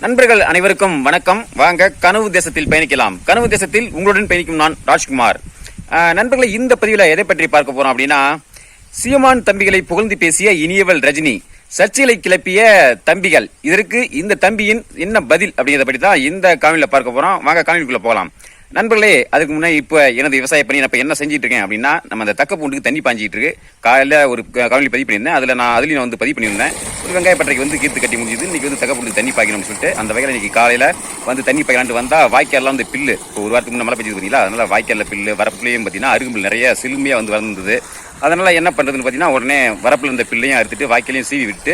நண்பர்கள் அனைவருக்கும் வணக்கம். வாங்க கனவு தேசத்தில் பயணிக்கலாம். கனவு தேசத்தில் உங்களுடன் பயணிக்கும் நான் ராஜ்குமார். நண்பர்களை, இந்த பதிவில் எதை பற்றி பார்க்க போறோம் அப்படின்னா, சீமான் தம்பிகளை புகழ்ந்து பேசிய இனியவள் ரஜினி, சர்ச்சைகளை கிளப்பிய தம்பிகள், இதற்கு இந்த தம்பியின் என்ன பதில் அப்படிங்கிறத பற்றி தான் இந்த காணொலியில் பார்க்க போறோம். வாங்க காணொலிக்குள்ள போகலாம். நண்பர்களே, அதுக்கு முன்னாடி இப்போ எனது விவசாய பணி நான் என்ன செஞ்சிட்டு இருக்கேன் அப்படின்னா, நம்ம அந்த தக்க பூண்டுக்கு தண்ணி பாஞ்சிட்டு இருக்கு. காலையில் ஒரு காணொலி பதிவு பண்ணியிருந்தேன். அதுலேயும் வந்து பதிவு பண்ணியிருந்தேன். ஒரு வெங்காய பட்டறைக்கு வந்து கீர்த்து கட்டி முடிஞ்சது. இன்னைக்கு வந்து தக்க பூண்டுக்கு தண்ணி பாய்க்கணும்னு சொல்லிட்டு அந்த வகையில் இன்னைக்கு காலையில் வந்து தண்ணி பாய்க்கலான்ட்டு வந்தால் வாய்க்கால்லாம் வந்து பில்லு, இப்போ ஒரு வாரத்துக்கு முன்னே மழை பெஞ்சது பார்த்தீங்களா, அதனால வாய்க்காலில் பில்லு, வரப்புலையும் பார்த்தீங்கன்னா அருகும்பில் நிறைய சிலுமையாக வந்து வந்தது. அதனால என்ன பண்றதுன்னு பாத்தீங்கன்னா, உடனே வரப்புல இருந்த பிள்ளையும் அறுத்துட்டு வாய்க்காலையும் சீவி விட்டு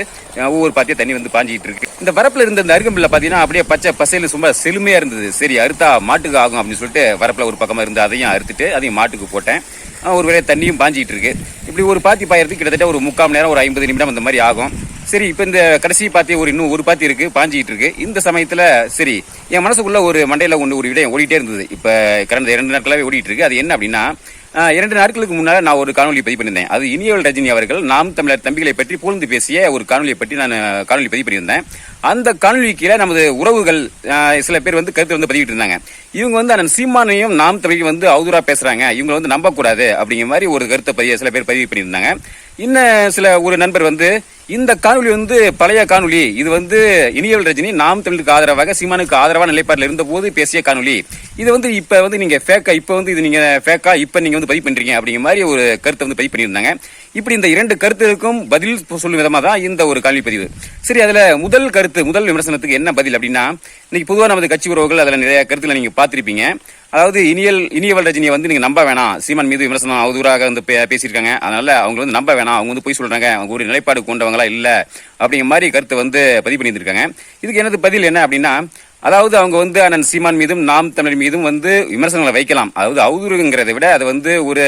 ஒவ்வொரு பாத்தியா தண்ணி வந்து பாஞ்சிட்டு இருக்கு. இந்த வரப்புல இருந்த இந்த அருகம்பில்ல பாத்தீங்கன்னா அப்படியே பச்சை பசையில சும்மா செழுமையா இருந்தது. சரி, அறுத்தா மாட்டுக்கு ஆகும் அப்படின்னு சொல்லிட்டு வரப்புல ஒரு பக்கமா இருந்து அதையும் அறுத்துட்டு அதையும் மாட்டுக்கு போட்டேன். ஒரு வேளையை தண்ணியும் பாஞ்சிட்டு இருக்கு. இப்படி ஒரு பாத்தி பாயறதுக்கு கிட்டத்தட்ட ஒரு 3/4 மணி நேரம், ஒரு 50 நிமிடம் அந்த மாதிரி ஆகும். சரி, இப்போ இந்த கடைசி பாத்தி இன்னும் ஒரு பாத்தி இருக்கு, பாஞ்சிட்டு இருக்கு. இந்த சமயத்துல சரி, என் மனசுக்குள்ள ஒரு மண்டையில ஒரு விடயம் ஓடிட்டே இருந்தது. இப்ப கடந்த 2 நாட்களாவே ஓடிட்டு இருக்கு. அது என்ன அப்படின்னா, 2 நாட்களுக்கு முன்னால நான் ஒரு காணொலி பதிவு பண்ணியிருந்தேன். அது இனியவள் ரஜினி அவர்கள் நாம் தமிழர் தம்பிகளை பற்றி புகழ்ந்து பேசிய ஒரு காணொலியை பற்றி நான் காணொலி பதிவு பண்ணியிருந்தேன். அந்த காணொலி கீழே நமது உறவுகள் சில பேர் வந்து கருத்து வந்து பதிவிட்டு இருந்தாங்க. இவங்க வந்து அண்ணன் சீமானையும் நாம் தமிழையும் வந்து அவதூறா பேசுறாங்க, இவங்க வந்து நம்பக்கூடாது அப்படிங்கிற மாதிரி ஒரு கருத்தை சில பேர் பதிவு பண்ணியிருந்தாங்க. இன்னும் ஒரு நண்பர் வந்து, இந்த காணொலி வந்து பழைய காணொலி, இது வந்து இனியவள் ரஜினி நாம் தமிழுக்கு ஆதரவாக சீமானுக்கு ஆதரவான நிலைப்பாட்டில் இருந்த போது பேசிய காணொலி, இது வந்து இப்ப வந்து நீங்க ஃபேக்கா, இப்ப வந்து இது நீங்க ஃபேக்கா இப்ப நீங்க வந்து பதிவு பண்றீங்க அப்படிங்கிற மாதிரி ஒரு கருத்தை வந்து பதிவு பண்ணியிருந்தாங்க. இப்படி இந்த 2 கருத்துக்கும் பதில் சொல்லும் விதமா தான் இந்த ஒரு காணொலி பதிவு. சரி, அதுல முதல் விமர்சனத்துக்கு என்ன பதில் அப்படின்னா, இன்னைக்கு பொதுவாக நமது கட்சி உறவுகள் அதுல நிறைய கருத்துல நீங்க பாத்திருப்பீங்க. அதாவது இனியவள் ரஜினியை வந்து நீங்க நம்ப வேணாம், சீமான் மீது விமர்சனம் அவதூறாக வந்து பேசியிருக்காங்க, அதனால அவங்க வந்து நம்ப வேணாம், அவங்க வந்து போய் சொல்றாங்க, அவங்க ஒரு நிலைப்பாடு கொண்டவங்களா இல்ல அப்படிங்கிற மாதிரி கருத்தை வந்து பதிவு பண்ணியிருக்காங்க. இதுக்கு எனது பதில் என்ன அப்படின்னா, அதாவது அவங்க வந்து அண்ணன் சீமான் மீதும் நாம் தமிழர் மீதும் வந்து விமர்சனங்களை வைக்கலாம். அதாவது அவதூறுங்கிறத விட அது வந்து ஒரு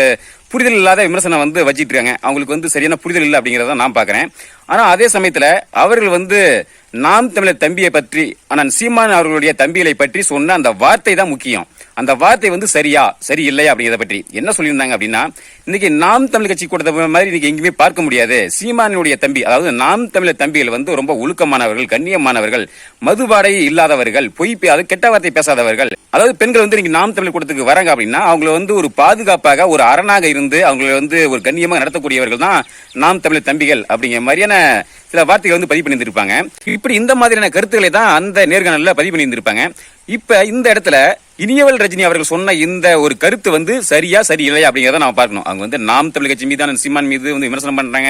புரிதல் இல்லாத விமர்சனம் வந்து வச்சிட்டு இருக்காங்க. அவங்களுக்கு வந்து சரியான புரிதல் இல்லை அப்படிங்கறத நான் பாக்குறேன். ஆனா அதே சமயத்துல அவர்கள் வந்து நாம் தமிழர் தம்பியை பற்றி, அண்ணன் சீமான் அவர்களுடைய தம்பிகளை பற்றி சொன்ன அந்த வார்த்தை தான் முக்கியம். அந்த வார்த்தை வந்து சரி இல்லையா அப்படிங்கிறத பற்றி என்ன சொல்லியிருந்தாங்க அப்படின்னா, இன்னைக்கு நாம் தமிழ் கட்சி கூட்டத்தை மாதிரி இன்னைக்கு எங்கேயுமே பார்க்க முடியாது. சீமானுடைய தம்பி, அதாவது நாம் தமிழர் தம்பிகள் வந்து ரொம்ப ஒழுக்கமானவர்கள், கண்ணியமானவர்கள், மதுபாடை இல்லாதவர்கள், அது கெட்ட வார்த்தை பேசாதவர்கள். அதாவது பெண்கள் வந்து இன்னைக்கு நாம் தமிழ் கூட்டத்துக்கு வராங்க அப்படின்னா அவங்களை வந்து ஒரு பாதுகாப்பாக, ஒரு அரணாக இருந்து அவங்களை வந்து ஒரு கண்ணியமாக நடத்தக்கூடியவர்கள் தான் நாம் தமிழர் தம்பிகள் அப்படிங்கிற மாதிரியான சில வார்த்தைகள் வந்து பதிவு பண்ணியிருந்திருப்பாங்க. இப்படி இந்த மாதிரியான கருத்துக்களை தான் அந்த நேர்காணல்ல பதிவு பண்ணியிருந்திருப்பாங்க. இப்ப இந்த இடத்துல இனியவள் ரஜினி அவர்கள் சொன்ன இந்த ஒரு கருத்து வந்து சரி இல்லையா அப்படிங்கிறத நம்ம பார்க்கணும். அவங்க வந்து நாம் தமிழ் கட்சி மீதான சீமான் மீது வந்து விமர்சனம் பண்றாங்க,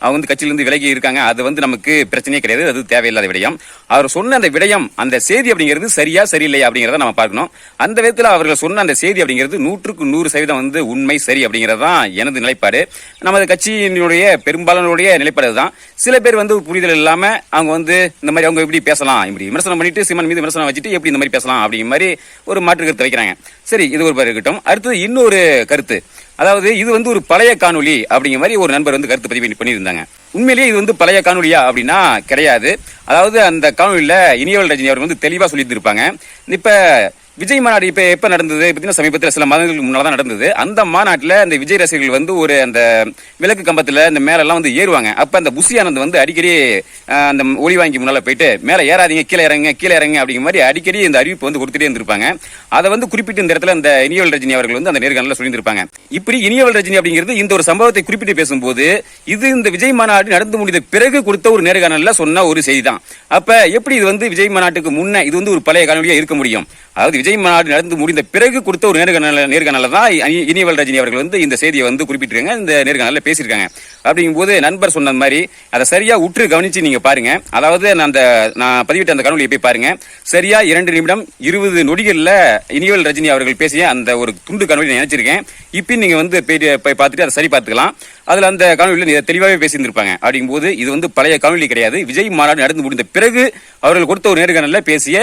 அவங்க வந்து கட்சியிலிருந்து விலகி இருக்காங்க, அது வந்து நமக்கு பிரச்சனையே கிடையாது, அது தேவையில்லாத விடயம். அவர் சொன்ன அந்த விடயம், அந்த செய்தி அப்படிங்கிறது சரியில்லையா அப்படிங்கிறத நம்ம பார்க்கணும். அந்த விதத்தில் அவர்கள் சொன்ன அந்த செய்தி அப்படிங்கிறது 100க்கு 100% வந்து உண்மை, சரி அப்படிங்கிறது தான் எனது நிலைப்பாடு. நமது கட்சியினுடைய பெரும்பாலானுடைய நிலைப்பாடு தான். சில பேர் வந்து புரிதல் இல்லாம அவங்க வந்து இந்த மாதிரி அவங்க எப்படி பேசலாம், இப்படி விமர்சனம் பண்ணிட்டு சீமான் மீது விமர்சனம் வச்சுட்டு எப்படி இந்த மாதிரி பேசலாம் அப்படிங்கிற மாதிரி ஒரு மாற்று கருத்து வைக்கிறாங்க. சரி, இது ஒரு இருக்கட்டும். அடுத்தது இன்னொரு கருத்து, அதாவது இது வந்து ஒரு பழைய காணொலி அப்படிங்கிற மாதிரி ஒரு நண்பர் வந்து கருத்து பதிவு பண்ணியிருந்தாங்க. உண்மையிலேயே இது வந்து பழைய காணொலியா அப்படின்னா கிடையாது. அதாவது அந்த காணொலியில இனியவள் ரஜினி அவர் வந்து தெளிவா சொல்லிட்டு இருப்பாங்க. இப்ப விஜய் மாநாடு இப்ப எப்ப நடந்தது பார்த்தீங்கன்னா, சமீபத்தில் சில மாதங்களுக்கு முன்னால்தான் நடந்தது. அந்த மாநாட்டில் அந்த விஜய் ரசிகர்கள் வந்து ஒரு அந்த விளக்கு கம்பத்துல இந்த மேல எல்லாம் வந்து ஏறுவாங்க. அப்ப அந்த புஷி ஆனந்த் வந்து அடிக்கடி அந்த ஒளி வாங்கி முன்னால போயிட்டு மேல ஏறாதீங்க, கீழே இறங்க அப்படிங்கிற மாதிரி அடிக்கடி இந்த அறிவிப்பு வந்து கொடுத்துட்டே இருந்திருப்பாங்க. அதை வந்து குறிப்பிட்டு இந்த இடத்துல இந்த இனியவள் ரஜினி அவர்கள் வந்து அந்த நேர்காணல சொல்லியிருப்பாங்க. இப்படி இனியவள் ரஜினி அப்படிங்கிறது இந்த ஒரு சம்பவத்தை குறிப்பிட்டு பேசும்போது, இது இந்த விஜய் மாநாடு நடந்து முடிந்த பிறகு கொடுத்த ஒரு நேர்காணல்ல சொன்ன ஒரு செய்தி தான். அப்ப எப்படி இது வந்து விஜய் மாநாட்டுக்கு முன்ன இது வந்து ஒரு பழைய காணொலியா இருக்க முடியும்? அதாவது விஜய் மாநாடு நடந்து முடிந்த பிறகு கொடுத்த ஒரு நேர்காணல தான் இனியவள் ரஜினி அவர்கள் வந்து இந்த செய்தியை வந்து குறிப்பிட்டிருக்காங்க, இந்த நேர்காணல பேசியிருக்காங்க. அப்படிங்கும் போது நண்பர் சொன்ன மாதிரி அதை சரியா உற்று கவனிச்சு நீங்க பாருங்க. அதாவது நான் பதிவிட்ட அந்த காணொலியை போய் பாருங்க. சரியா 2 நிமிடம் 20 நொடிகள்ல இனியவள் ரஜினி அவர்கள் பேசிய அந்த ஒரு துண்டு காணொலி நினைச்சிருக்கேன். இப்ப நீங்க வந்து போய் பார்த்துட்டு அதை சரி பார்த்துக்கலாம். அதுல அந்த காணொலியில தெளிவாகவே பேசியிருந்திருப்பாங்க. அப்படிங்கும் போது இது வந்து பழைய காணொலி கிடையாது. விஜய் மாநாடு நடந்து முடிந்த பிறகு அவர்கள் கொடுத்த ஒரு நேர்காணல்ல பேசிய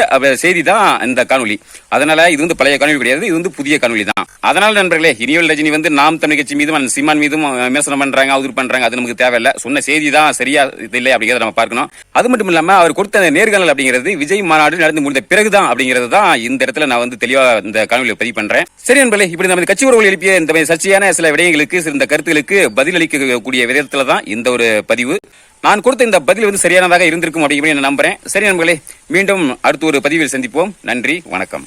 செய்தி தான் இந்த காணொலி. அதனால இது வந்து பழைய காணொலி கிடையாது, இது வந்து புதிய காணொலி தான். அதனால நண்பர்களே, இனியவள் ரஜினி வந்து நாம் தமிழ் கட்சி மீதும் சீமான் மீதும் விமர்சனம் பண்றாங்க, அவதூறு பண்றாங்க, அது நமக்கு தேவையில்லை. சொன்ன செய்தி தான் சரியா இல்லை அப்படிங்கறத நம்ம பார்க்கணும். அது மட்டும் இல்லாம அவர் கொடுத்த நேர்காணல் அப்படிங்கிறது விஜய் மாநாடு நடந்து முடிந்த பிறகுதான் அப்படிங்கிறது தான் இந்த இடத்துல நான் வந்து தெளிவா இந்த காணொலியை பதிவு பண்றேன். சரி நண்பர்களே, இப்படி நம்ம கட்சி உறவுகள் எழுப்பிய இந்த சர்ச்சையான சில விடயங்களுக்கு, இந்த கருத்துகளுக்கு பதில் பதிலளிக்கக்கூடிய விதத்துல தான் இந்த ஒரு பதிவு. நான் கொடுத்த இந்த பதில் வந்து சரியானதாக இருந்திருக்கும் அப்படிங்கிற நான் நம்புறேன். சரி நண்பர்களே, மீண்டும் அடுத்த ஒரு பதிவில் சந்திப்போம். நன்றி, வணக்கம்.